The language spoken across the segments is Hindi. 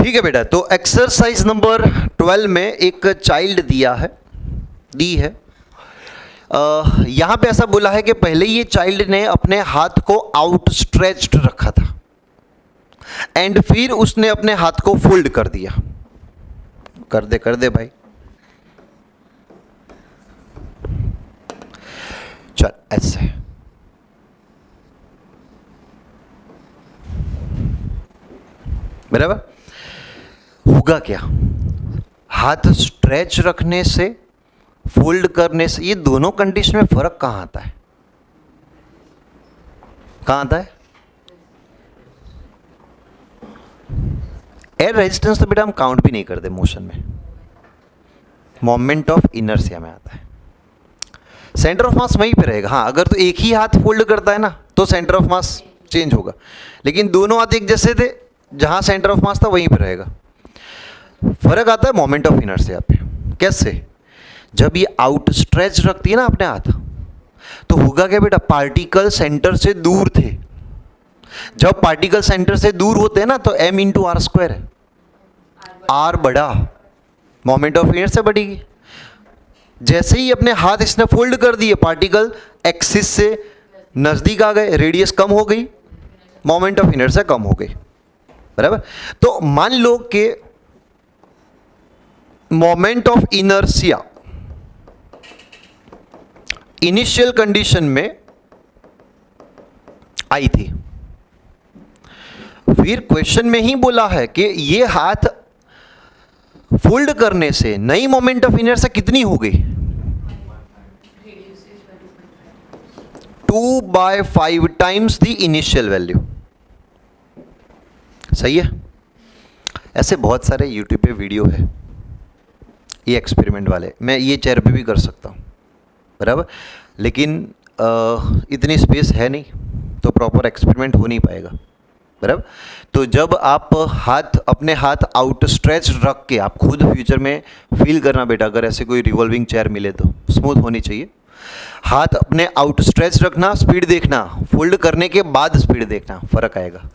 ठीक है बेटा, तो एक्सरसाइज नंबर 12 में एक चाइल्ड दी है। यहाँ पे ऐसा बोला है कि पहले ये चाइल्ड ने अपने हाथ को आउटस्ट्रेच्ड रखा था एंड फिर उसने अपने हाथ को फोल्ड कर दिया। कर दे भाई, चल ऐसे। बराबर होगा क्या? हाथ स्ट्रेच रखने से, फोल्ड करने से, ये दोनों कंडीशन में फर्क कहां आता है? कहां आता है? एयर रेजिस्टेंस तो बेटा हम काउंट भी नहीं करते मोशन में, मोमेंट ऑफ इनर्शिया में आता है। सेंटर ऑफ मास वहीं पे रहेगा। हाँ, अगर तो एक ही हाथ फोल्ड करता है ना तो सेंटर ऑफ मास चेंज होगा, लेकिन दोनों हाथ एक जैसे थे, जहां सेंटर ऑफ मास था वहीं पे रहेगा। फर्क आता है मोमेंट ऑफ इनर्शिया पे। कैसे? जब ये आउट स्ट्रेच रखती है ना अपने हाथ, तो होगा क्या बेटा? पार्टिकल सेंटर से दूर थे। जब पार्टिकल सेंटर से दूर होते हैं ना तो m इंटू आर स्क्वायर है, आर बढ़ा, मोमेंट ऑफ इनर्शिया बढ़ेगी। जैसे ही अपने हाथ इसने फोल्ड कर दिए, पार्टिकल एक्सिस से नजदीक आ गए, रेडियस कम हो गई, मोमेंट ऑफ इनर्शिया कम हो गई। बराबर? तो मान लो कि moment of inertia initial condition में आई थी, फिर क्वेश्चन में ही बोला है कि ये हाथ फोल्ड करने से नई मोमेंट ऑफ इनर्शिया कितनी हो गई? 2/5 टाइम्स द इनिशियल वैल्यू। सही है? ऐसे बहुत सारे यूट्यूब पे वीडियो है ये एक्सपेरिमेंट वाले, मैं ये चेयर पे भी कर सकता हूँ। बराबर? लेकिन इतनी स्पेस है नहीं, तो प्रॉपर एक्सपेरिमेंट हो नहीं पाएगा। बराबर? तो जब आप अपने हाथ आउट स्ट्रेच रख के, आप खुद फ्यूचर में फील करना बेटा, अगर ऐसे कोई रिवॉल्विंग चेयर मिले तो स्मूथ होनी चाहिए। हाथ अपने आउट स्ट्रेच रखना, स्पीड देखना, फोल्ड करने के बाद स्पीड देखना, फर्क आएगा।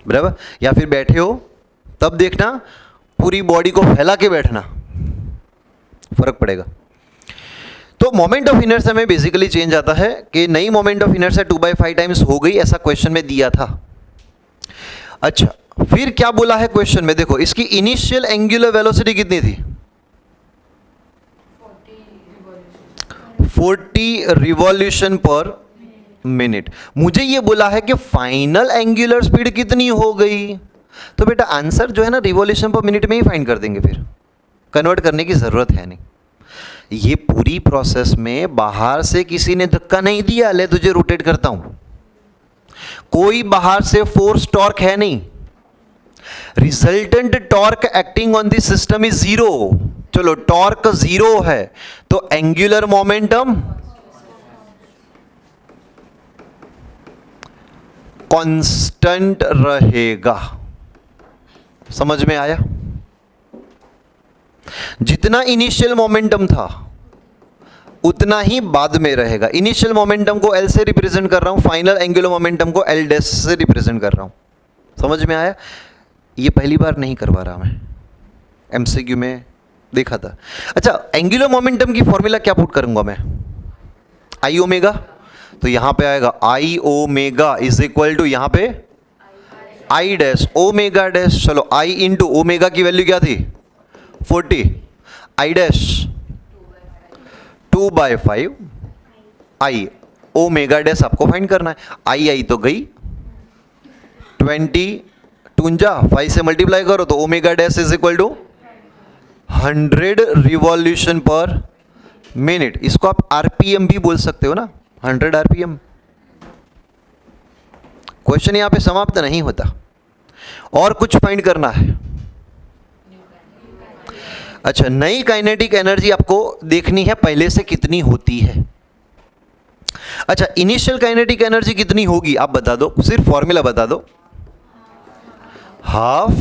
बराबर? या फिर बैठे हो तब देखना, पूरी बॉडी को फैला के बैठना, फर्क पड़ेगा। तो मोमेंट ऑफ इनर्शिया में बेसिकली चेंज आता है कि नई मोमेंट ऑफ इनर्शिया 2/5 टाइम्स हो गई, ऐसा क्वेश्चन में दिया था। अच्छा, फिर क्या बोला है क्वेश्चन में? देखो, इसकी इनिशियल एंगुलर वेलोसिटी कितनी थी? 40 रिवॉल्यूशन पर मिनट। मुझे ये बोला है कि फाइनल एंगुलर स्पीड कितनी हो गई, तो बेटा आंसर जो है ना रिवॉल्यूशन पर मिनट में ही फाइंड कर देंगे, फिर कन्वर्ट करने की ज़रूरत है नहीं। ये पूरी प्रोसेस में बाहर से किसी ने धक्का नहीं दिया, ले तुझे रोटेट करता हूं, कोई बाहर से फोर्स टॉर्क है नहीं। Resultant torque acting on the system is 0। चलो, टॉर्क 0 है तो एंगुलर मोमेंटम कांस्टेंट रहेगा। समझ में आया? जितना इनिशियल मोमेंटम था उतना ही बाद में रहेगा। इनिशियल मोमेंटम को L से रिप्रेजेंट कर रहा हूं, फाइनल एंगुलर मोमेंटम को L डैश से रिप्रेजेंट कर रहा हूं। समझ में आया? ये पहली बार नहीं करवा रहा मैं, MCQ में देखा था। अच्छा, एंगुलर मोमेंटम की फॉर्मूला क्या पुट करूंगा मैं? I ओमेगा, तो यहां पे आएगा I omega is equal to यहां पे I डैश ओमेगा डैश। चलो, I इंटू ओमेगा की वैल्यू क्या थी? 40, I dash 2/5 I omega dash आपको फाइंड करना है। I तो गई 20, 5 से मल्टीप्लाई करो तो omega dash is equal to 100 revolution per minute. इसको आप RPM भी बोल सकते हो ना, 100 RPM। क्वेश्चन यहां पे समाप्त नहीं होता, और कुछ फाइंड करना है। अच्छा, नई काइनेटिक एनर्जी आपको देखनी है पहले से कितनी होती है। अच्छा, इनिशियल काइनेटिक एनर्जी कितनी होगी आप बता दो, सिर्फ फॉर्मूला बता दो। Half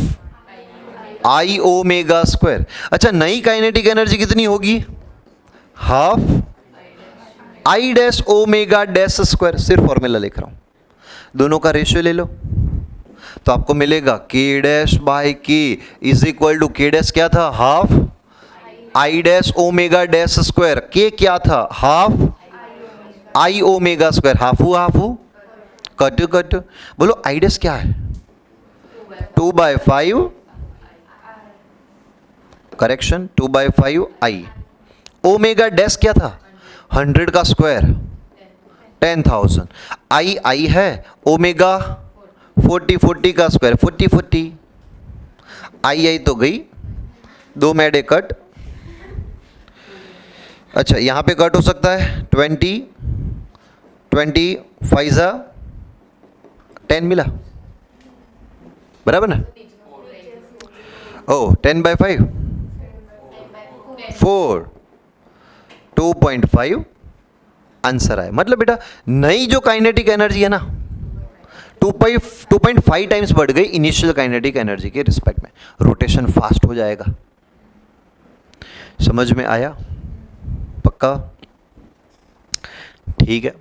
I omega square. अच्छा, नई काइनेटिक एनर्जी कितनी होगी? Half I dash omega dash square. सिर्फ फॉर्मूला लिख रहा हूं, दोनों का रेशियो ले लो तो आपको मिलेगा K dash by K is equal to K dash क्या था, half I dash omega dash square, K क्या था, हाफ आई ओमेगा स्क्वायर, हाफू कट कट, बोलो आई डैश क्या है, 2/5, करेक्शन 2/5 आई, ओमेगा डैश क्या था, 100 का स्क्वायर 10,000, आई है, ओमेगा 40 का स्क्वायर 40, आई तो गई, 2 मैडे कट। अच्छा यहाँ पे कट हो सकता है 20 5 10 मिला, बराबर ना, ओ 10/5 4 2.5 आंसर आए। मतलब बेटा नई जो काइनेटिक एनर्जी है ना 2.5 टाइम्स बढ़ गई इनिशियल काइनेटिक एनर्जी के रिस्पेक्ट में, रोटेशन फास्ट हो जाएगा। समझ में आया? पक्का? ठीक है।